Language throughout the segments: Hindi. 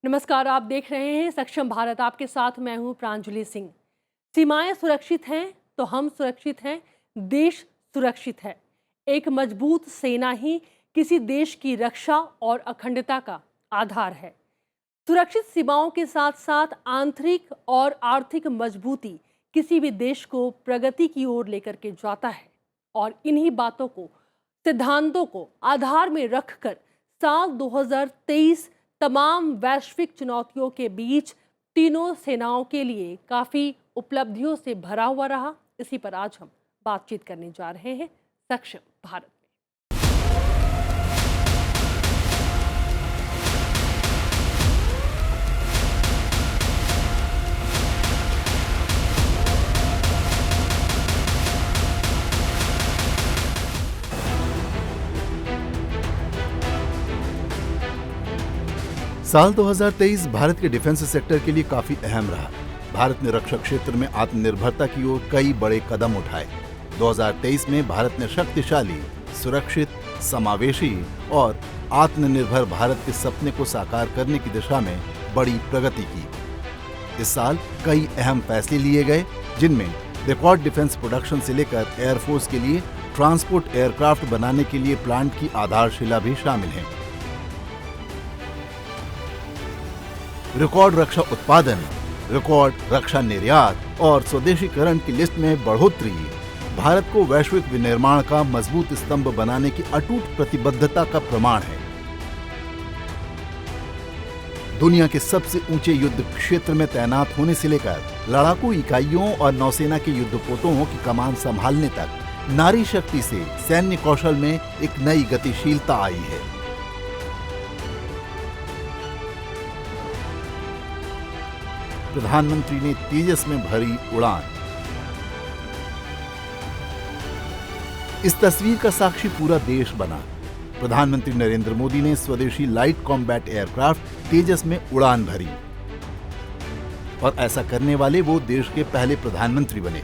नमस्कार, आप देख रहे हैं सक्षम भारत। आपके साथ मैं हूं प्रांजलि सिंह। सीमाएं सुरक्षित हैं तो हम सुरक्षित हैं, देश सुरक्षित है। एक मजबूत सेना ही किसी देश की रक्षा और अखंडता का आधार है। सुरक्षित सीमाओं के साथ साथ आंतरिक और आर्थिक मजबूती किसी भी देश को प्रगति की ओर लेकर के जाता है। और इन्हीं बातों को, सिद्धांतों को आधार में रखकर साल 2023 तमाम वैश्विक चुनौतियों के बीच तीनों सेनाओं के लिए काफ़ी उपलब्धियों से भरा हुआ रहा। इसी पर आज हम बातचीत करने जा रहे हैं सक्षम भारत में। साल 2023 भारत के डिफेंस सेक्टर के लिए काफी अहम रहा। भारत ने रक्षा क्षेत्र में आत्मनिर्भरता की ओर कई बड़े कदम उठाए। 2023 में भारत ने शक्तिशाली, सुरक्षित, समावेशी और आत्मनिर्भर भारत के सपने को साकार करने की दिशा में बड़ी प्रगति की। इस साल कई अहम फैसले लिए गए, जिनमें रिकॉर्ड डिफेंस प्रोडक्शन से लेकर एयरफोर्स के लिए ट्रांसपोर्ट एयरक्राफ्ट बनाने के लिए प्लांट की आधारशिला भी शामिल है। रिकॉर्ड रक्षा उत्पादन, रिकॉर्ड रक्षा निर्यात और स्वदेशीकरण की लिस्ट में बढ़ोतरी भारत को वैश्विक विनिर्माण का मजबूत स्तंभ बनाने की अटूट प्रतिबद्धता का प्रमाण है। दुनिया के सबसे ऊंचे युद्ध क्षेत्र में तैनात होने से लेकर लड़ाकू इकाइयों और नौसेना के युद्धपोतों की कमान संभालने तक नारी शक्ति से सैन्य कौशल में एक नई गतिशीलता आई है। प्रधानमंत्री ने तेजस में भरी उड़ान। इस तस्वीर का साक्षी पूरा देश बना। प्रधानमंत्री नरेंद्र मोदी ने स्वदेशी लाइट कॉम्बैट एयरक्राफ्ट तेजस में उड़ान भरी और ऐसा करने वाले वो देश के पहले प्रधानमंत्री बने।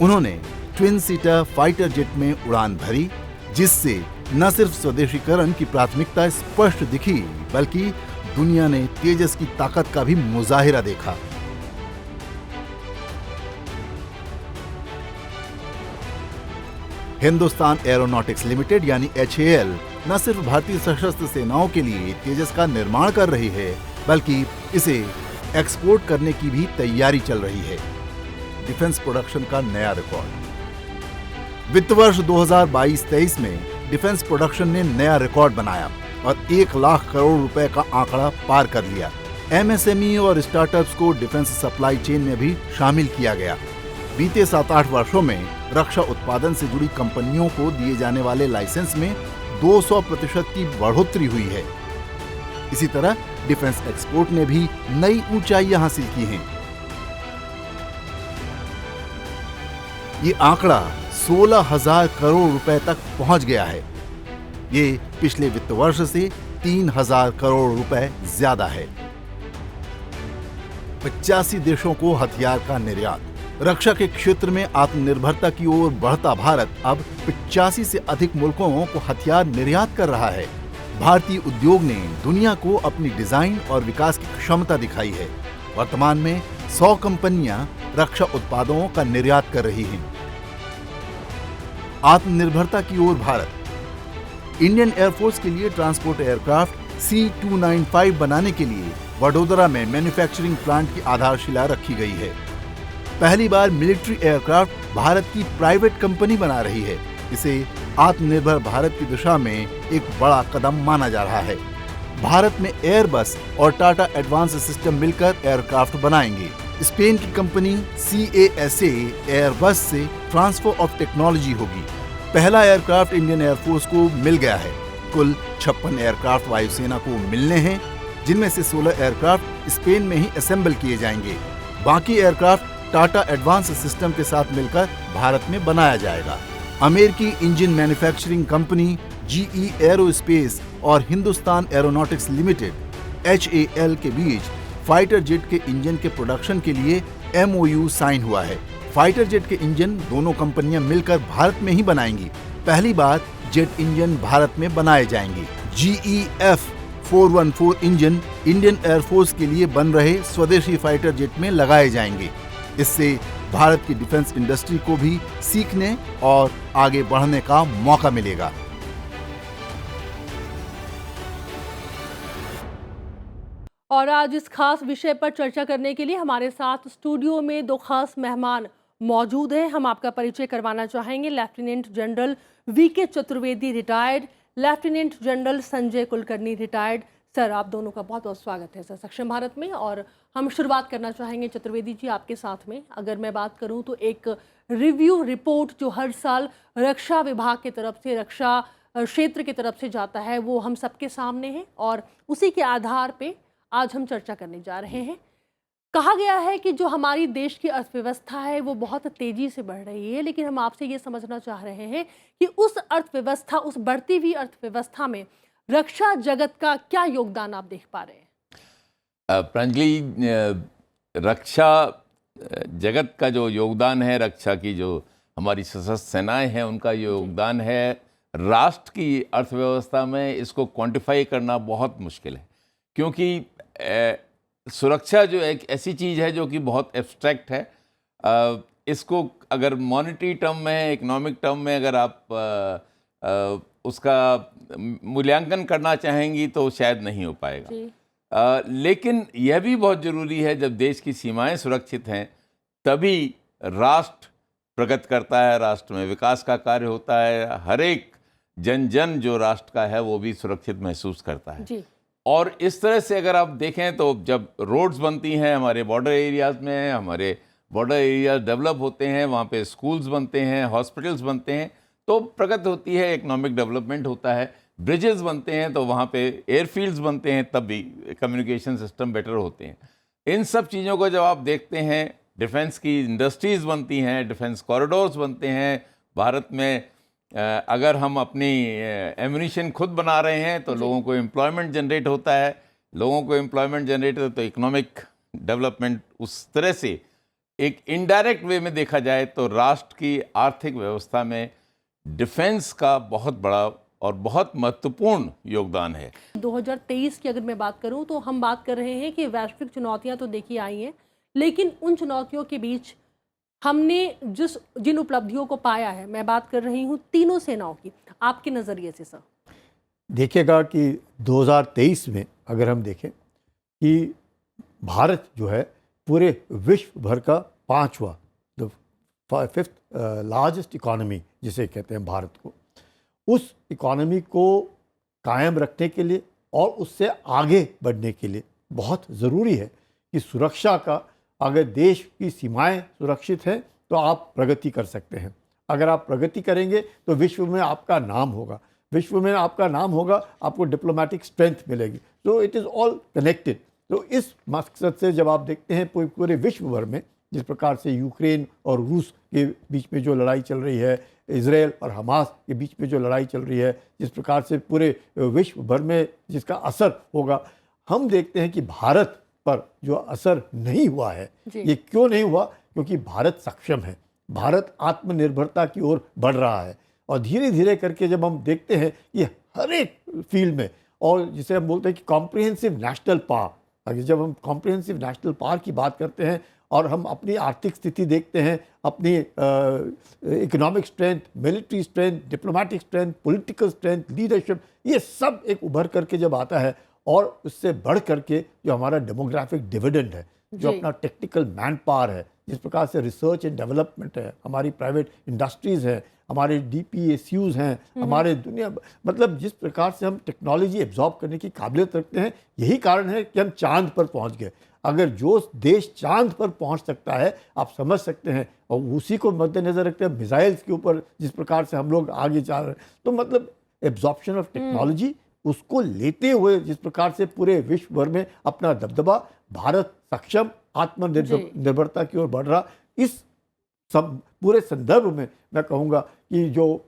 उन्होंने ट्विन सीटर फाइटर जेट में उड़ान भरी, जिससे न सिर्फ स्वदेशीकरण की प्राथमिकता स्पष्ट दिखी, बल्कि दुनिया ने तेजस की ताकत का भी मुजाहिरा देखा। हिंदुस्तान एरोनॉटिक्स लिमिटेड यानी HAL न सिर्फ भारतीय सशस्त्र सेनाओं के लिए तेजस का निर्माण कर रही है, बल्कि इसे एक्सपोर्ट करने की भी तैयारी चल रही है। डिफेंस प्रोडक्शन का नया रिकॉर्ड। वित्त वर्ष 2022-23 में डिफेंस प्रोडक्शन ने नया रिकॉर्ड बनाया और 1 लाख करोड़ रुपए का आंकड़ा पार कर लिया। MSME और स्टार्टअप्स को डिफेंस सप्लाई चेन में भी शामिल किया गया। बीते 7-8 वर्षों में रक्षा उत्पादन से जुड़ी कंपनियों को दिए जाने वाले लाइसेंस में 200% की बढ़ोतरी हुई है। इसी तरह डिफेंस एक्सपोर्ट ने भी नई ऊंचाइयां हासिल की हैं। ये आंकड़ा 16,000 करोड़ रुपए तक पहुंच गया है। ये पिछले वित्त वर्ष से 3,000 करोड़ रुपए ज्यादा है। 85 देशों को हथियार का निर्यात। रक्षा के क्षेत्र में आत्मनिर्भरता की ओर बढ़ता भारत अब 85 से अधिक मुल्कों को हथियार निर्यात कर रहा है। भारतीय उद्योग ने दुनिया को अपनी डिजाइन और विकास की क्षमता दिखाई है। वर्तमान में 100 कंपनियां रक्षा उत्पादों का निर्यात कर रही हैं। आत्मनिर्भरता की ओर भारत। इंडियन एयरफोर्स के लिए ट्रांसपोर्ट एयरक्राफ्ट C-295 बनाने के लिए वडोदरा में मैन्युफैक्चरिंग प्लांट की आधारशिला रखी गई है। पहली बार मिलिट्री एयरक्राफ्ट भारत की प्राइवेट कंपनी बना रही है। इसे आत्मनिर्भर भारत की दिशा में एक बड़ा कदम माना जा रहा है। भारत में एयरबस और टाटा एडवांस सिस्टम मिलकर एयरक्राफ्ट बनाएंगे। स्पेन की कंपनी CASA एयरबस से ट्रांसफर ऑफ टेक्नोलॉजी होगी। पहला एयरक्राफ्ट इंडियन एयरफोर्स को मिल गया है। कुल 56 एयरक्राफ्ट वायुसेना को मिलने हैं, जिनमें से 16 एयरक्राफ्ट स्पेन में ही असेंबल किए जाएंगे। बाकी एयरक्राफ्ट टाटा एडवांस सिस्टम के साथ मिलकर भारत में बनाया जाएगा। अमेरिकी engine manufacturing company GE aerospace और हिंदुस्तान एरोनॉटिक्स लिमिटेड HAL के बीच फाइटर जेट के इंजन के प्रोडक्शन के लिए MOU साइन हुआ है। फाइटर जेट के इंजन दोनों कंपनियां मिलकर भारत में ही बनाएंगी। पहली बार जेट इंजन भारत में बनाए जाएंगे। GEF 414 इंजन इंडियन एयरफोर्स के लिए बन रहे स्वदेशी फाइटर जेट में लगाए जाएंगे। इससे भारत की डिफेंस इंडस्ट्री को भी सीखने और आगे बढ़ने का मौका मिलेगा। और आज इस खास विषय पर चर्चा करने के लिए हमारे साथ स्टूडियो में दो खास मेहमान मौजूद हैं। हम आपका परिचय करवाना चाहेंगे। Lieutenant general VK Chaturvedi retired, lieutenant general Sanjay Kulkarni retired. Sir, आप दोनों का बहुत बहुत स्वागत है सर सक्षम भारत में। और हम शुरुआत करना चाहेंगे चतुर्वेदी जी आपके साथ में। अगर मैं बात करूं तो एक रिव्यू रिपोर्ट जो हर साल रक्षा विभाग की तरफ से, रक्षा क्षेत्र की तरफ से जाता है, वो हम सबके सामने है और उसी के आधार पे आज हम चर्चा करने जा रहे हैं। कहा गया है कि जो हमारी देश की अर्थव्यवस्था है वो बहुत तेजी से बढ़ रही है, लेकिन हम आपसे ये समझना चाह रहे हैं कि उस अर्थव्यवस्था, उस बढ़ती हुई अर्थव्यवस्था में रक्षा जगत का क्या योगदान आप देख पा रहे हैं? प्रांजलि, रक्षा जगत का जो योगदान है, रक्षा की जो हमारी सशस्त्र सेनाएं हैं उनका योगदान है, राष्ट्र की अर्थव्यवस्था में इसको क्वांटिफाई करना बहुत मुश्किल है। क्योंकि सुरक्षा जो एक ऐसी चीज़ है जो कि बहुत एब्स्ट्रैक्ट है। इसको अगर मॉनेटरी टर्म में, इकोनॉमिक टर्म में अगर आप उसका मूल्यांकन करना चाहेंगी तो शायद नहीं हो पाएगा। लेकिन यह भी बहुत ज़रूरी है, जब देश की सीमाएं सुरक्षित हैं तभी राष्ट्र प्रगति करता है, राष्ट्र में विकास का कार्य होता है। हर एक जन जन जो राष्ट्र का है वो भी सुरक्षित महसूस करता है जी। और इस तरह से अगर आप देखें तो जब रोड्स बनती हैं हमारे बॉर्डर एरियाज़ में, हमारे बॉर्डर एरियाज डेवलप होते हैं, वहाँ पे स्कूल्स बनते हैं, हॉस्पिटल्स बनते हैं, तो प्रगति होती है, इकोनॉमिक डेवलपमेंट होता है। ब्रिजेस बनते हैं तो वहाँ पे एयरफील्ड्स बनते हैं, तब भी कम्युनिकेशन सिस्टम बेटर होते हैं। इन सब चीज़ों को जब आप देखते हैं, डिफेंस की इंडस्ट्रीज़ बनती हैं, डिफेंस कॉरिडोर्स बनते हैं भारत में। अगर हम अपनी एम्यूनिशन खुद बना रहे हैं तो लोगों को एम्प्लॉयमेंट जनरेट होता है, लोगों को एम्प्लॉयमेंट जनरेट होता है तो इकोनॉमिक डेवलपमेंट उस तरह से एक इनडायरेक्ट वे में देखा जाए तो राष्ट्र की आर्थिक व्यवस्था में डिफेंस का बहुत बड़ा और बहुत महत्वपूर्ण योगदान है। 2023 की अगर मैं बात करूं तो हम बात कर रहे हैं कि वैश्विक चुनौतियां तो देखी आई हैं, लेकिन उन चुनौतियों के बीच हमने जिन उपलब्धियों को पाया है, मैं बात कर रही हूँ तीनों सेनाओं की, आपके नज़रिए से सर। देखिएगा कि 2023 में अगर हम देखें कि भारत जो है पूरे विश्व भर का 5वां, द 5th लार्जेस्ट इकॉनमी जिसे कहते हैं भारत को, उस इकॉनमी को कायम रखने के लिए और उससे आगे बढ़ने के लिए बहुत ज़रूरी है कि सुरक्षा का, अगर देश की सीमाएं सुरक्षित हैं तो आप प्रगति कर सकते हैं। अगर आप प्रगति करेंगे तो विश्व में आपका नाम होगा, विश्व में आपका नाम होगा, आपको डिप्लोमेटिक स्ट्रेंथ मिलेगी। तो इट इज़ ऑल कनेक्टेड। तो इस मकसद से जब आप देखते हैं पूरे विश्व भर में जिस प्रकार से यूक्रेन और रूस के बीच में जो लड़ाई चल रही है, इजराइल और हमास के बीच में जो लड़ाई चल रही है, जिस प्रकार से पूरे विश्व भर में जिसका असर होगा, हम देखते हैं कि भारत पर जो असर नहीं हुआ है। ये क्यों नहीं हुआ? क्योंकि भारत सक्षम है, भारत आत्मनिर्भरता की ओर बढ़ रहा है और धीरे धीरे करके जब हम देखते हैं कि हर एक फील्ड में, और जिसे हम बोलते हैं कि कॉम्प्रिहेंसिव नेशनल पावर, जब हम कॉम्प्रिहेंसिव नेशनल पावर की बात करते हैं और हम अपनी आर्थिक स्थिति देखते हैं, अपनी economic strength, military strength, diplomatic strength, political strength, leadership, ये सब एक उभर करके जब आता है, और उससे बढ़ करके जो हमारा डेमोग्राफिक डिविडेंड है, जो अपना टेक्निकल मैन पावर है, जिस प्रकार से रिसर्च एंड डेवलपमेंट है, हमारी प्राइवेट इंडस्ट्रीज़ हैं, हमारे DPSUs हैं, हमारे दुनिया, मतलब जिस प्रकार से हम टेक्नोलॉजी एब्जॉर्ब करने की काबिलियत रखते हैं, यही कारण है कि हम चांद पर पहुंच गए। अगर जो देश चांद पर पहुंच सकता है, आप समझ सकते हैं, और उसी को मद्देनजर रखते हैं मिसाइल्स के ऊपर जिस प्रकार से हम लोग आगे जा रहे हैं, तो मतलब एब्जॉर्प्शन ऑफ टेक्नोलॉजी, उसको लेते हुए जिस प्रकार से पूरे विश्व भर में अपना दबदबा, भारत सक्षम आत्मनिर्भरता की ओर बढ़ रहा, इस सब पूरे संदर्भ में मैं कहूँगा कि जो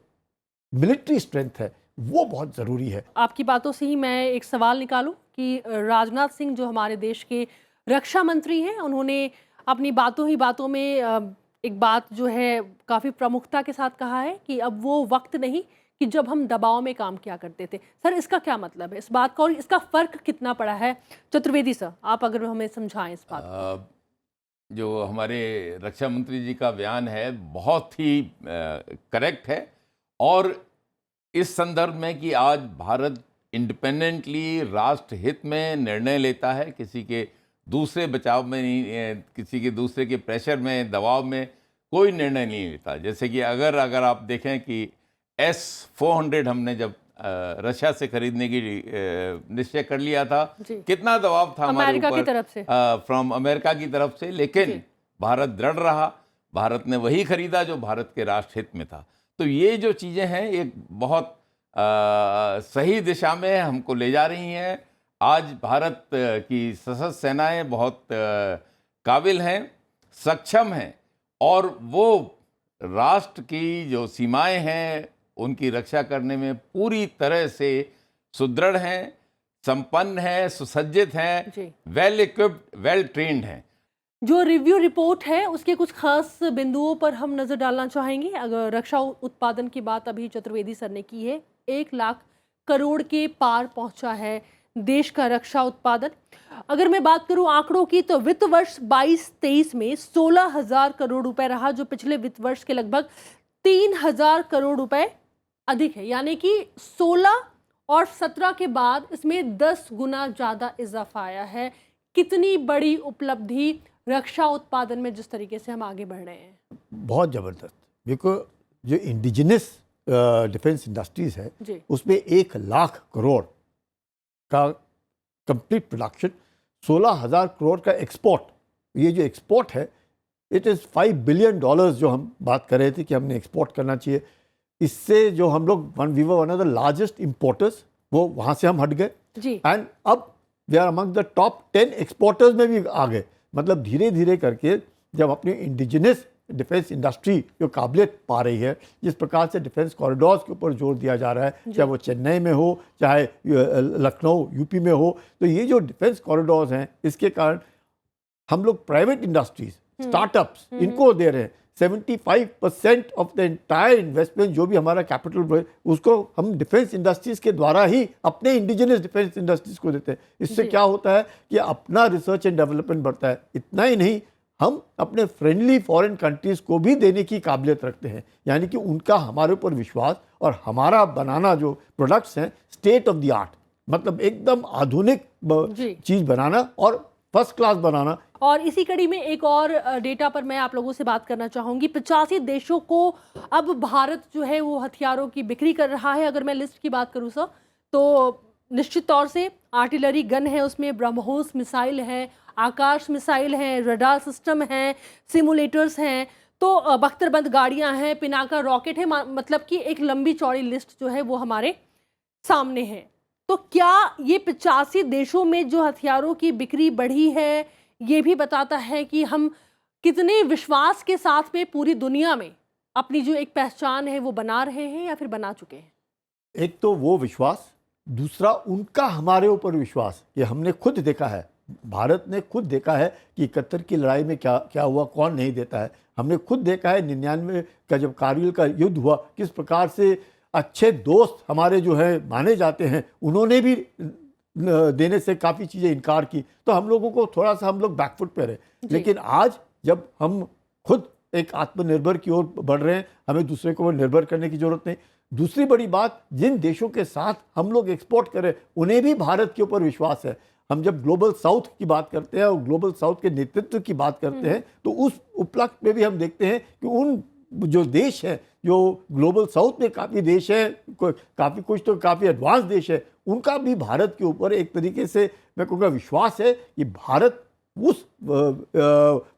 मिलिट्री स्ट्रेंथ है वो बहुत ज़रूरी है। आपकी बातों से ही मैं एक सवाल निकालूं कि राजनाथ सिंह जो हमारे देश के रक्षा मंत्री हैं, उन्होंने अपनी बातों ही बातों में एक बात जो है काफ़ी प्रमुखता के साथ कहा है कि अब वो वक्त नहीं कि जब हम दबाव में काम किया करते थे। सर, इसका क्या मतलब है इस बात का, और इसका फ़र्क कितना पड़ा है? चतुर्वेदी सर, आप अगर हमें समझाएं इस बात को। जो हमारे रक्षा मंत्री जी का बयान है बहुत ही करेक्ट है, और इस संदर्भ में कि आज भारत इंडिपेंडेंटली राष्ट्र हित में निर्णय लेता है, किसी के दूसरे बचाव में नहीं, किसी के दूसरे के प्रेशर में, दबाव में कोई निर्णय नहीं लेता। जैसे कि अगर आप देखें कि S-400 हमने जब रशिया से खरीदने की निश्चय कर लिया था, कितना दबाव था हमारे अमेरिका की ऊपर तरफ से, फ्रॉम अमेरिका की तरफ से, लेकिन भारत दृढ़ रहा, भारत ने वही खरीदा जो भारत के राष्ट्र हित में था। तो ये जो चीज़ें हैं एक बहुत सही दिशा में हमको ले जा रही हैं। आज भारत की सशस्त्र सेनाएं बहुत काबिल हैं, सक्षम हैं, और वो राष्ट्र की जो सीमाएं हैं उनकी रक्षा करने में पूरी तरह से सुदृढ़ हैं, संपन्न हैं, सुसज्जित हैं, वेल इक्विप्ड, वेल ट्रेन्ड हैं। जो रिव्यू रिपोर्ट है उसके कुछ खास बिंदुओं पर हम नज़र डालना चाहेंगे। अगर रक्षा उत्पादन की बात अभी चतुर्वेदी सर ने की है, 1 लाख करोड़ के पार पहुंचा है देश का रक्षा उत्पादन। अगर मैं बात करूं आंकड़ों की, तो वित्त वर्ष 22-23 में 16,000 करोड़ रुपए रहा, जो पिछले वित्त वर्ष के लगभग 3,000 करोड़ रुपए अधिक है। यानी कि 16 और 17 के बाद इसमें 10 गुना ज़्यादा इजाफा आया है। कितनी बड़ी उपलब्धि रक्षा उत्पादन में जिस तरीके से हम आगे बढ़ रहे हैं, बहुत ज़बरदस्त। देखो, जो इंडिजिनस डिफेंस इंडस्ट्रीज है उसमें 1 लाख करोड़ का कंप्लीट प्रोडक्शन, 16,000 करोड़ का एक्सपोर्ट। ये जो एक्सपोर्ट है, इट इज़ $5 बिलियन जो हम बात कर रहे थे कि हमने एक्सपोर्ट करना चाहिए। इससे जो हम लोग we were one of the largest importers, वो वहाँ से हम हट गए, एंड अब we are among the top 10 exporters में भी आ गए। मतलब धीरे धीरे करके जब अपनी इंडिजिनस डिफेंस इंडस्ट्री जो काबिलियत पा रही है, जिस प्रकार से डिफेंस कॉरिडोर्स के ऊपर जोर दिया जा रहा है, चाहे वो चेन्नई में हो, चाहे लखनऊ यूपी में हो, तो ये जो डिफेंस कॉरिडोर्स हैं, इसके कारण हम लोग प्राइवेट इंडस्ट्रीज, स्टार्टअप्स, इनको दे रहे हैं। 75% ऑफ द एंटायर इन्वेस्टमेंट जो भी हमारा कैपिटल, उसको हम डिफेंस इंडस्ट्रीज के द्वारा ही अपने इंडिजिनस डिफेंस इंडस्ट्रीज को देते हैं। इससे क्या होता है कि अपना रिसर्च एंड डेवलपमेंट बढ़ता है। इतना ही नहीं, हम अपने फ्रेंडली फॉरेन कंट्रीज़ को भी देने की काबिलियत रखते हैं, यानी कि उनका हमारे ऊपर विश्वास, और हमारा बनाना जो प्रोडक्ट्स हैं स्टेट ऑफ द आर्ट, मतलब एकदम आधुनिक चीज़ बनाना और फर्स्ट क्लास बनाना। और इसी कड़ी में एक और डेटा पर मैं आप लोगों से बात करना चाहूँगी। 85 देशों को अब भारत जो है वो हथियारों की बिक्री कर रहा है। अगर मैं लिस्ट की बात करूँ सर, तो निश्चित तौर से आर्टिलरी गन है, उसमें ब्रह्मोस मिसाइल है, आकाश मिसाइल हैं, रडार सिस्टम हैं, सिमुलेटर्स हैं, तो बख्तरबंद गाड़ियां हैं, पिनाका रॉकेट है। मतलब कि एक लंबी चौड़ी लिस्ट जो है वो हमारे सामने है। तो क्या ये 85 देशों में जो हथियारों की बिक्री बढ़ी है, ये भी बताता है कि हम कितने विश्वास के साथ में पूरी दुनिया में अपनी जो एक पहचान है वो बना रहे हैं या फिर बना चुके हैं? एक तो वो विश्वास, दूसरा उनका हमारे ऊपर विश्वास। ये हमने खुद देखा है, भारत ने खुद देखा है कि 71 की लड़ाई में क्या क्या हुआ, कौन नहीं देता है। हमने खुद देखा है 99 का जब कारगिल का युद्ध हुआ, किस प्रकार से अच्छे दोस्त हमारे जो है माने जाते हैं, उन्होंने भी देने से काफ़ी चीज़ें इनकार की। तो हम लोगों को थोड़ा सा हम लोग बैकफुट पे रहे। लेकिन आज जब हम खुद एक आत्मनिर्भर की ओर बढ़ रहे हैं, हमें दूसरे को निर्भर करने की जरूरत नहीं। दूसरी बड़ी बात, जिन देशों के साथ हम लोग एक्सपोर्ट करें, उन्हें भी भारत के ऊपर विश्वास है। हम जब ग्लोबल साउथ की बात करते हैं और ग्लोबल साउथ के नेतृत्व की बात करते हैं, तो उस उपलक्ष्य में भी हम देखते हैं कि उन जो देश है, जो ग्लोबल साउथ में काफ़ी देश है, काफ़ी कुछ तो काफ़ी एडवांस देश है, उनका भी भारत के ऊपर एक तरीके से मैं कहूँगा विश्वास है कि भारत उस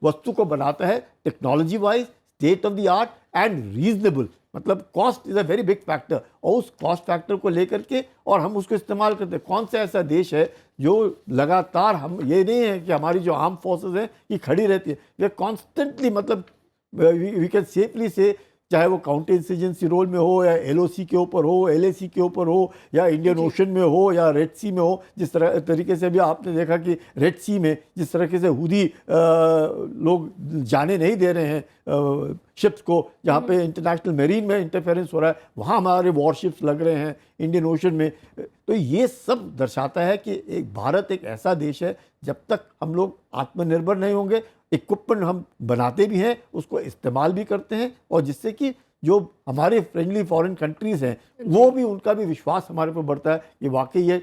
वस्तु को बनाता है technology wise, state of the art and reasonable. मतलब cost is a very big factor, और उस कॉस्ट फैक्टर को लेकर के और हम उसको इस्तेमाल करते हैं। कौन सा ऐसा देश है जो लगातार, हम ये नहीं है कि हमारी जो आर्म फोर्सेस हैं ये खड़ी रहती है, वे कॉन्स्टेंटली, मतलब वी कैन सेफली से, चाहे वो काउंटर इंसर्जेंसी रोल में हो, या LOC के ऊपर हो, LAC के ऊपर हो, या इंडियन ओशन में हो, या रेड सी में हो। जिस तरह तरीके से भी आपने देखा कि रेड सी में जिस तरीके से हुदी लोग जाने नहीं दे रहे हैं शिप्स को, जहाँ पे इंटरनेशनल मेरीन में इंटरफेरेंस हो रहा है, वहाँ हमारे वॉरशिप्स लग रहे हैं इंडियन ओशन में। तो ये सब दर्शाता है कि एक भारत एक ऐसा देश है, जब तक हम लोग आत्मनिर्भर नहीं होंगे, इक्विपमेंट हम बनाते भी हैं, उसको इस्तेमाल भी करते हैं, और जिससे कि जो हमारे फ्रेंडली फॉरेन कंट्रीज़ हैं वो भी, उनका भी विश्वास हमारे पर बढ़ता है कि वाकई ये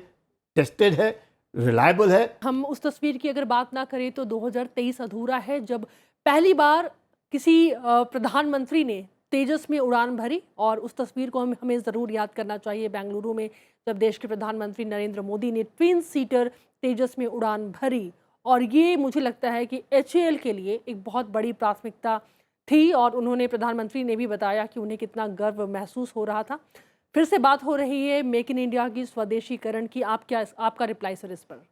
टेस्टेड है, रिलायबल है। हम उस तस्वीर की अगर बात ना करें तो 2023 अधूरा है, जब पहली बार किसी प्रधानमंत्री ने तेजस में उड़ान भरी, और उस तस्वीर को हमें ज़रूर याद करना चाहिए। बेंगलुरु में जब देश के प्रधानमंत्री नरेंद्र मोदी ने ट्विन सीटर तेजस में उड़ान भरी, और ये मुझे लगता है कि HAL के लिए एक बहुत बड़ी प्राथमिकता थी, और उन्होंने, प्रधानमंत्री ने भी बताया कि उन्हें कितना गर्व महसूस हो रहा था। फिर से बात हो रही है मेक इन इंडिया की, स्वदेशीकरण की। आपका रिप्लाई सर इस पर?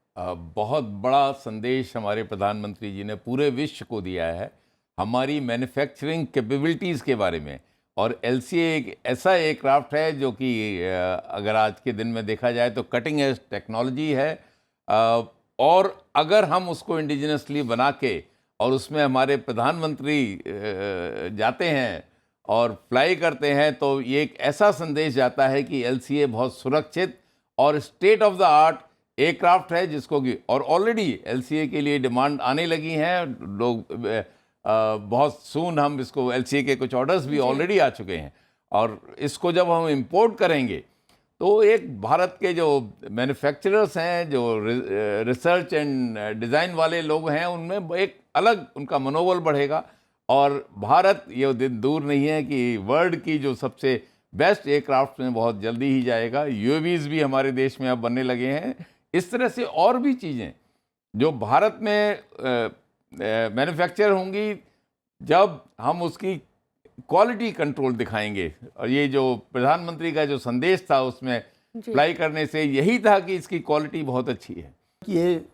बहुत बड़ा संदेश हमारे प्रधानमंत्री जी ने पूरे विश्व को दिया है हमारी मैन्युफैक्चरिंग कैपेबिलिटीज़ के बारे में। और LCA एक ऐसा एयरक्राफ्ट है जो कि अगर आज के दिन में देखा जाए तो कटिंग एज टेक्नोलॉजी है, और अगर हम उसको इंडिजिनसली बना के और उसमें हमारे प्रधानमंत्री जाते हैं और फ्लाई करते हैं, तो ये एक ऐसा संदेश जाता है कि LCA बहुत सुरक्षित और state of the art aircraft है, जिसको कि, और ऑलरेडी LCA के लिए डिमांड आने लगी हैं लोग। बहुत सून हम इसको, LCA के कुछ ऑर्डर्स भी ऑलरेडी आ चुके हैं, और इसको जब हम इंपोर्ट करेंगे तो एक भारत के जो मैन्युफैक्चरर्स हैं, जो रिसर्च एंड डिज़ाइन वाले लोग हैं, उनमें एक अलग उनका मनोबल बढ़ेगा। और भारत, ये दिन दूर नहीं है कि वर्ल्ड की जो सबसे बेस्ट एयरक्राफ्ट में बहुत जल्दी ही जाएगा। UAVs भी हमारे देश में अब बनने लगे हैं। इस तरह से और भी चीज़ें जो भारत में मैन्युफैक्चर होंगी, जब हम उसकी क्वालिटी कंट्रोल दिखाएंगे। और ये जो प्रधानमंत्री का जो संदेश था उसमें फ्लाई करने से यही था कि इसकी क्वालिटी बहुत अच्छी है। ये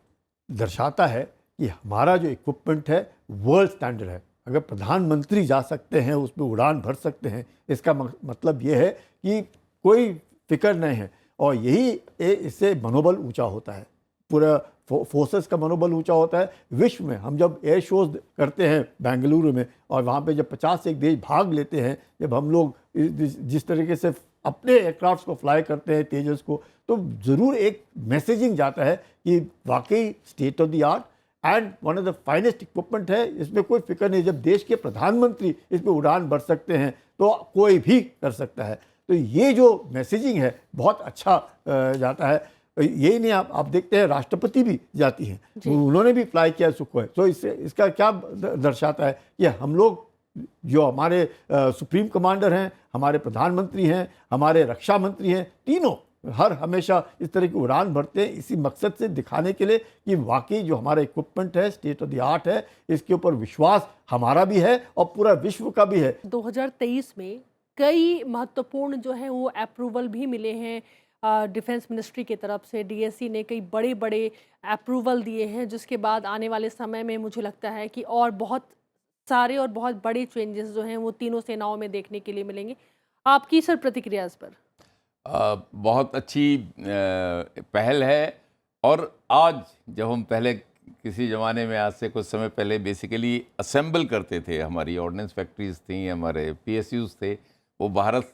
दर्शाता है कि हमारा जो इक्विपमेंट है वर्ल्ड स्टैंडर्ड है। अगर प्रधानमंत्री जा सकते हैं, उसमें उड़ान भर सकते हैं, इसका मतलब ये है कि कोई फिक्र नहीं है, और यही इससे मनोबल ऊंचा होता है, पूरा फोर्सेस का मनोबल ऊंचा होता है। विश्व में हम जब एयर शोज करते हैं बेंगलुरु में, और वहाँ पे जब 50 से एक देश भाग लेते हैं, जब हम लोग जिस तरीके से अपने एयरक्राफ्ट को फ्लाई करते हैं तेजस को, तो ज़रूर एक मैसेजिंग जाता है कि वाकई state of the art and one of the finest equipment है, इसमें कोई फिक्र नहीं। जब देश के प्रधानमंत्री इस पर उड़ान भर सकते हैं तो कोई भी कर सकता है। तो ये जो मैसेजिंग है बहुत अच्छा जाता है। यही नहीं, आप देखते हैं राष्ट्रपति भी जाती हैं, उन्होंने भी फ्लाई किया सुखोई। तो इसका क्या दर्शाता है कि हम लोग, जो हमारे सुप्रीम कमांडर हैं, हमारे प्रधानमंत्री हैं, हमारे रक्षा मंत्री हैं, तीनों हर हमेशा इस तरह की उड़ान भरते हैं, इसी मकसद से दिखाने के लिए कि वाकई जो हमारा इक्विपमेंट है स्टेट ऑफ द आर्ट है, इसके ऊपर विश्वास हमारा भी है और पूरा विश्व का भी है। 2023 में कई महत्वपूर्ण जो है वो अप्रूवल भी मिले हैं डिफेंस मिनिस्ट्री की तरफ से। DSC ने कई बड़े बड़े अप्रूवल दिए हैं, जिसके बाद आने वाले समय में मुझे लगता है कि और बहुत सारे और बहुत बड़े चेंजेस जो हैं वो तीनों सेनाओं में देखने के लिए मिलेंगे। आपकी सर प्रतिक्रिया इस पर? बहुत अच्छी पहल है। और आज जब हम पहले किसी ज़माने में, आज से कुछ समय पहले बेसिकली असेंबल करते थे, हमारी ऑर्डिनेंस फैक्ट्रीज थी, हमारे PSUs थे, वो भारत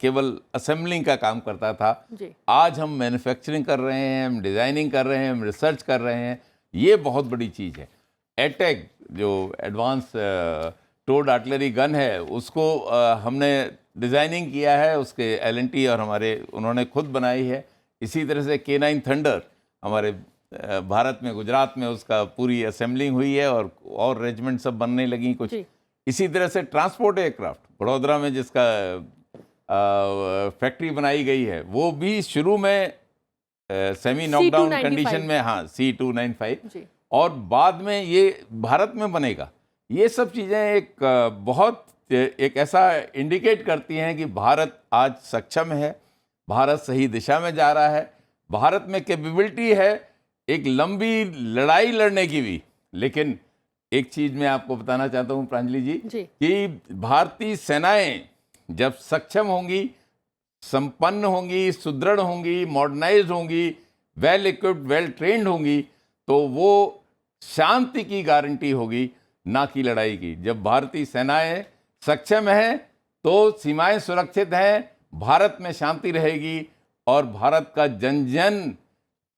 केवल असेंबलिंग का काम करता था। आज हम मैन्युफैक्चरिंग कर रहे हैं, हम डिज़ाइनिंग कर रहे हैं, हम रिसर्च कर रहे हैं। ये बहुत बड़ी चीज़ है। एटैक जो एडवांस टोड आर्टिलरी गन है, उसको हमने डिज़ाइनिंग किया है, उसके L&T और हमारे उन्होंने खुद बनाई है। इसी तरह से K9 थंडर हमारे भारत में, गुजरात में उसका पूरी असेंबलिंग हुई है, और रेजिमेंट सब बनने लगी कुछ। इसी तरह से ट्रांसपोर्ट एयरक्राफ्ट बड़ौदा में जिसका फैक्ट्री बनाई गई है, वो भी शुरू में सेमी नॉकडाउन कंडीशन में, हाँ, C295, और बाद में ये भारत में बनेगा। ये सब चीज़ें एक ऐसा इंडिकेट करती हैं कि भारत आज सक्षम है, भारत सही दिशा में जा रहा है, भारत में कैपेबिलिटी है एक लंबी लड़ाई लड़ने की भी। लेकिन एक चीज़ मैं आपको बताना चाहता हूँ प्रांजलि जी, कि भारतीय सेनाएं जब सक्षम होंगी, संपन्न होंगी, सुदृढ़ होंगी, मॉडर्नाइज्ड होंगी, वेल इक्विप्ड, वेल ट्रेंड होंगी, तो वो शांति की गारंटी होगी, ना कि लड़ाई की। जब भारतीय सेनाएं सक्षम है तो सीमाएं सुरक्षित हैं, भारत में शांति रहेगी और भारत का जन जन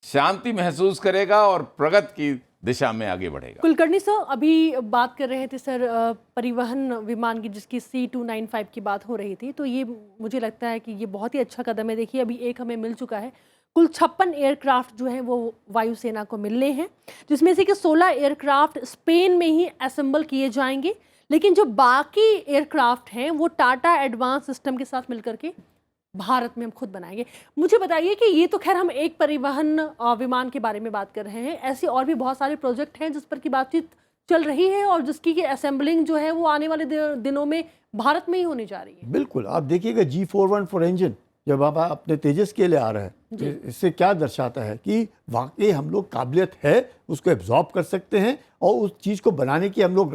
शांति महसूस करेगा और प्रगति की दिशा में आगे बढ़ेगा। कुलकर्णी सर, अभी बात कर रहे थे सर परिवहन विमान की, जिसकी C295 की बात हो रही थी, तो ये मुझे लगता है कि ये बहुत ही अच्छा कदम है। देखिए अभी एक हमें मिल चुका है, कुल 56 एयरक्राफ्ट जो हैं वो वायुसेना को मिलने हैं, जिसमें से कि 16 एयरक्राफ्ट स्पेन में ही असेंबल किए जाएंगे, लेकिन जो बाकी एयरक्राफ्ट हैं वो टाटा एडवांस सिस्टम के साथ मिलकर के भारत में हम खुद बनाएंगे। मुझे बताइए कि ये तो खैर हम एक परिवहन विमान के बारे में बात कर रहे हैं, ऐसे और भी बहुत सारे प्रोजेक्ट हैं जिस पर की बातचीत चल रही है और जिसकी कि असेंबलिंग जो है वो आने वाले दिनों में भारत में ही होने जा रही है। बिल्कुल, आप देखिएगा G414 इंजन जब आप अपने तेजस के लिए आ रहे हैं, इससे क्या दर्शाता है कि वाकई हम लोग काबिलियत है, उसको एब्जॉर्ब कर सकते हैं और उस चीज़ को बनाने की हम लोग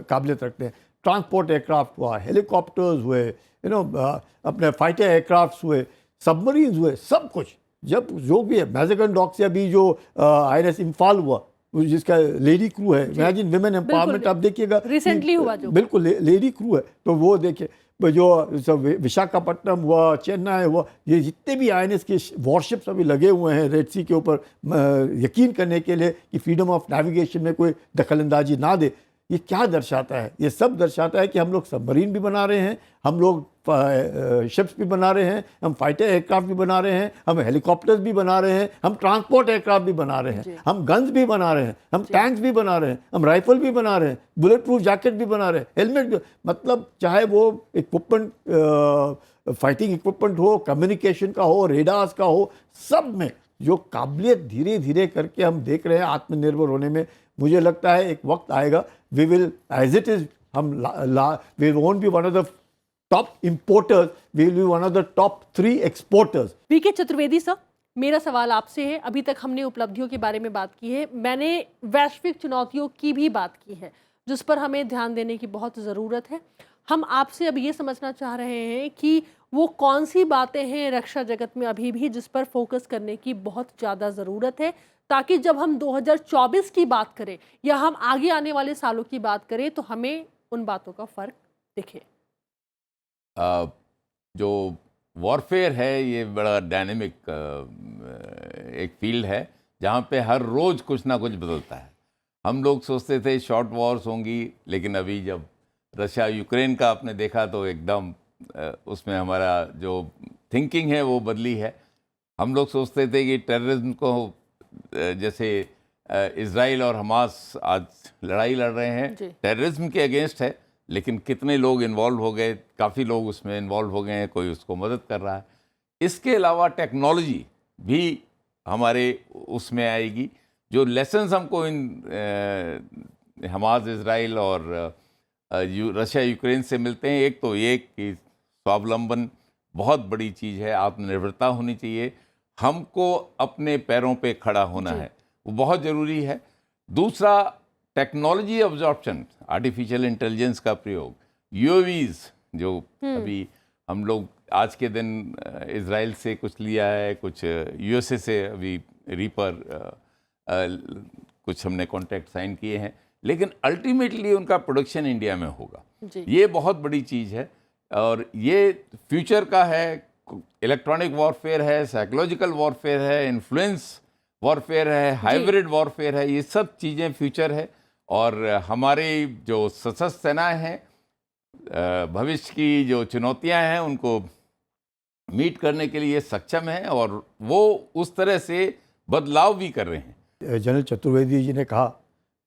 काबिलियत रखते हैं। ट्रांसपोर्ट एयरक्राफ्ट हुआ, हेलीकॉप्टर्स हुए, अपने फाइटर एयरक्राफ्ट हुए, सबमरीन हुए, सब कुछ जब जो भी है, मैज़ेगन डॉक से अभी जो INS इम्फाल हुआ जिसका लेडी क्रू है, इमेजिन विमेन एम्पावरमेंट, आप देखिएगा रिसेंटली हुआ जो बिल्कुल लेडी क्रू है, तो वो देखिए जो सब विशाखापट्टनम हुआ, चेन्नई हुआ, ये जितने भी INS के वॉरशिप्स अभी लगे हुए हैं रेड सी के ऊपर यकीन करने के लिए कि फ्रीडम ऑफ नेविगेशन में कोई दखलंदाजी ना दे, ये क्या दर्शाता है? ये सब दर्शाता है कि हम लोग सबमरीन भी बना रहे हैं, हम लोग शिप्स भी बना रहे हैं, हम फाइटर एयरक्राफ्ट भी बना रहे हैं, हम हेलीकॉप्टर्स भी बना रहे हैं, हम ट्रांसपोर्ट एयरक्राफ्ट भी बना रहे हैं, हम गन्स भी बना रहे हैं, हम टैंक्स भी बना रहे हैं, हम राइफल भी बना रहे हैं, बुलेट प्रूफ जैकेट भी बना रहे हैं, हेलमेट भी, मतलब चाहे वो इक्विपमेंट फाइटिंग इक्विपमेंट हो, कम्युनिकेशन का हो, रेडार्स का हो, सब में जो काबिलियत धीरे धीरे करके हम देख रहे हैं आत्मनिर्भर होने में, मुझे लगता है एक वक्त आएगा we will as it is हम we won't be one of the top importers, we will be one of the top 3 exporters. VK Chaturvedi sir, मेरा सवाल आपसे है, अभी तक हमने उपलब्धियों के बारे में बात की है, मैंने वैश्विक चुनौतियों की भी बात की है जिस पर हमें ध्यान देने की बहुत ज़रूरत है। हम आपसे अब ये समझना चाह रहे हैं कि वो कौन सी बातें हैं रक्षा जगत में अभी भी जिस पर फोकस करने की बहुत ज़्यादा ज़रूरत है, ताकि जब हम 2024 की बात करें या हम आगे आने वाले सालों की बात करें तो हमें उन बातों का फ़र्क दिखे। जो वॉरफेयर है ये बड़ा डायनेमिक एक फील्ड है जहाँ पे हर रोज़ कुछ ना कुछ बदलता है। हम लोग सोचते थे शॉर्ट वॉर्स होंगी, लेकिन अभी जब रशिया यूक्रेन का आपने देखा तो एकदम उसमें हमारा जो थिंकिंग है वो बदली है। हम लोग सोचते थे कि टेररिज्म को, जैसे इज़राइल और हमास आज लड़ाई लड़ रहे हैं, टेररिज्म के अगेंस्ट है, लेकिन कितने लोग इन्वॉल्व हो गए, काफ़ी लोग उसमें इन्वॉल्व हो गए हैं, कोई उसको मदद कर रहा है। इसके अलावा टेक्नोलॉजी भी हमारे उसमें आएगी। जो लेसन्स हमको इन हमास, इज़राइल और रशिया यूक्रेन से मिलते हैं, एक तो ये कि स्वावलंबन बहुत बड़ी चीज़ है, आत्मनिर्भरता होनी चाहिए, हमको अपने पैरों पे खड़ा होना है, वो बहुत ज़रूरी है। दूसरा टेक्नोलॉजी अब्जॉर्प्शन, आर्टिफिशियल इंटेलिजेंस का प्रयोग, UAVs जो अभी हम लोग आज के दिन इज़राइल से कुछ लिया है, कुछ USA से अभी रीपर कुछ हमने कॉन्ट्रैक्ट साइन किए हैं, लेकिन अल्टीमेटली उनका प्रोडक्शन इंडिया में होगा। ये बहुत बड़ी चीज़ है और ये फ्यूचर का है। इलेक्ट्रॉनिक वॉरफेयर है, साइकोलॉजिकल वॉरफेयर है, इन्फ्लुएंस वॉरफेयर है, हाइब्रिड वॉरफेयर है, ये सब चीज़ें फ्यूचर है। और हमारे जो सशस्त्र सेनाएं हैं, भविष्य की जो चुनौतियां हैं उनको मीट करने के लिए सक्षम हैं और वो उस तरह से बदलाव भी कर रहे हैं। जनरल चतुर्वेदी जी ने कहा,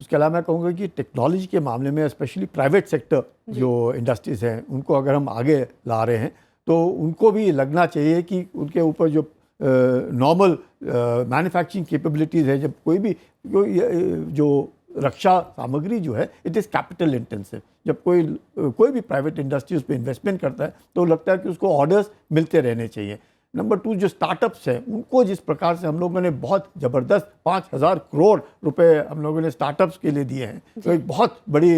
उसके अलावा मैं कहूँगा कि टेक्नोलॉजी के मामले में स्पेशली प्राइवेट सेक्टर जो इंडस्ट्रीज़ हैं उनको अगर हम आगे ला रहे हैं तो उनको भी लगना चाहिए कि उनके ऊपर जो नॉर्मल मैन्युफैक्चरिंग कैपेबिलिटीज़ है, जब कोई भी जो रक्षा सामग्री जो है इट इज़ कैपिटल इंटेंसिव, जब कोई भी प्राइवेट इंडस्ट्री उस पर इन्वेस्टमेंट करता है तो लगता है कि उसको ऑर्डर्स मिलते रहने चाहिए। नंबर 2, जो स्टार्टअप्स हैं उनको जिस प्रकार से हम लोगों ने बहुत ज़बरदस्त 5,000 करोड़ रुपए हम लोगों ने स्टार्टअप्स के लिए दिए हैं, तो एक बहुत बड़ी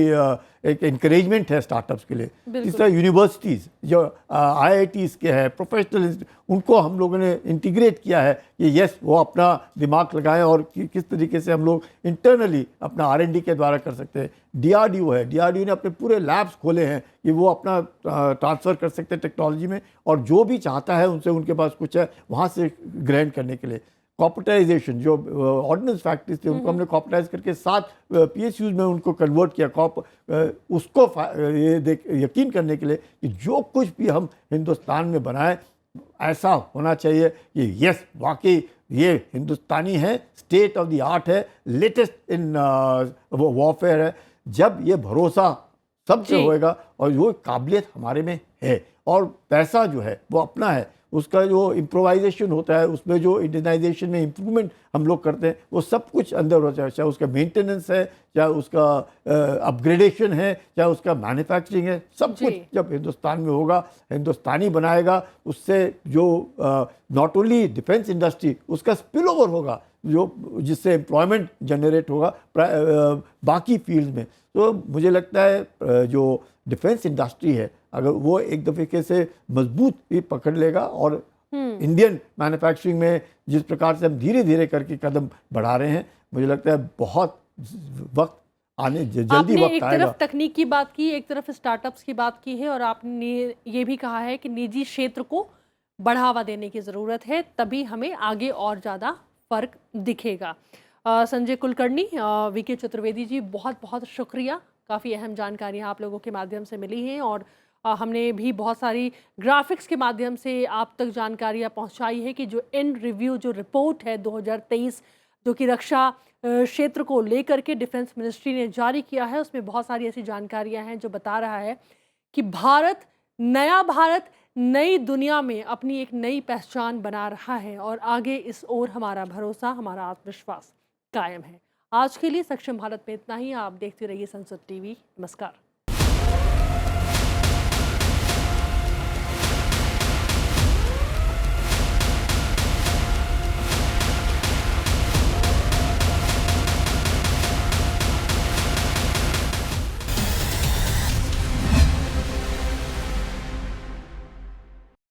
एक इंकरेजमेंट है स्टार्टअप्स के लिए। बिल्कुल। तीसरा यूनिवर्सिटीज़ जो IITs के हैं, प्रोफेशनल, उनको हम लोगों ने इंटीग्रेट किया है कि यस वो अपना दिमाग लगाएं और किस तरीके से हम लोग इंटरनली अपना R&D के द्वारा कर सकते हैं। DRDO है, DRDO ने अपने पूरे लैब्स खोले हैं कि वो अपना ट्रांसफ़र कर सकते हैं टेक्नोलॉजी में, और जो भी चाहता है उनसे, उनके पास कुछ है वहाँ से ग्रहण करने के लिए। कॉर्पोरेटाइजेशन, जो ऑर्डिनेंस फैक्ट्रीज थे उनको हमने कॉर्पोरेटाइज करके 7 PSUs में उनको कन्वर्ट किया। उसको यकीन करने के लिए कि जो कुछ भी हम हिंदुस्तान में बनाएं ऐसा होना चाहिए कि यस वाकई ये हिंदुस्तानी है, स्टेट ऑफ द आर्ट है, लेटेस्ट इन वॉरफेयर है। जब ये भरोसा सबसे होएगा और वो काबिलियत हमारे में है और पैसा जो है वो अपना है, उसका जो इम्प्रोवाइजेशन होता है, उसमें जो इंडियनाइजेशन में इम्प्रूवमेंट हम लोग करते हैं, वो सब कुछ अंदर होता है। चाहे उसका मेंटेनेंस है, चाहे उसका अपग्रेडेशन है, चाहे उसका मैन्युफैक्चरिंग है, सब कुछ जब हिंदुस्तान में होगा, हिंदुस्तानी बनाएगा, उससे जो नॉट ओनली डिफेंस इंडस्ट्री, उसका स्पिल ओवर होगा, जो जिससे एम्प्लॉयमेंट जनरेट होगा बाकी फील्ड में। तो मुझे लगता है जो डिफेंस इंडस्ट्री है, अगर वो एक दफे से मजबूत ही पकड़ लेगा और इंडियन मैन्युफैक्चरिंग में जिस प्रकार से हम धीरे धीरे करके कदम बढ़ा रहे हैं, मुझे लगता है बहुत वक्त आने जल्दी आपने वक्त एक आएगा। तरफ तकनीक की बात की, एक तरफ स्टार्टअप्स की बात की है, और आपने ये भी कहा है कि निजी क्षेत्र को बढ़ावा देने की ज़रूरत है, तभी हमें आगे और ज़्यादा फर्क दिखेगा। संजय कुलकर्णी, VK चतुर्वेदी जी, बहुत बहुत शुक्रिया। काफ़ी अहम जानकारियाँ आप लोगों के माध्यम से मिली हैं, और हमने भी बहुत सारी ग्राफिक्स के माध्यम से आप तक जानकारियाँ पहुँचाई है कि जो एंड रिव्यू, जो रिपोर्ट है 2023, जो कि रक्षा क्षेत्र को लेकर के डिफेंस मिनिस्ट्री ने जारी किया है, उसमें बहुत सारी ऐसी जानकारियाँ हैं जो बता रहा है कि भारत, नया भारत, नई दुनिया में अपनी एक नई पहचान बना रहा है, और आगे इस ओर हमारा भरोसा, हमारा आत्मविश्वास कायम है। आज के लिए सक्षम भारत में इतना ही। आप देखते रहिए संसद TV। नमस्कार।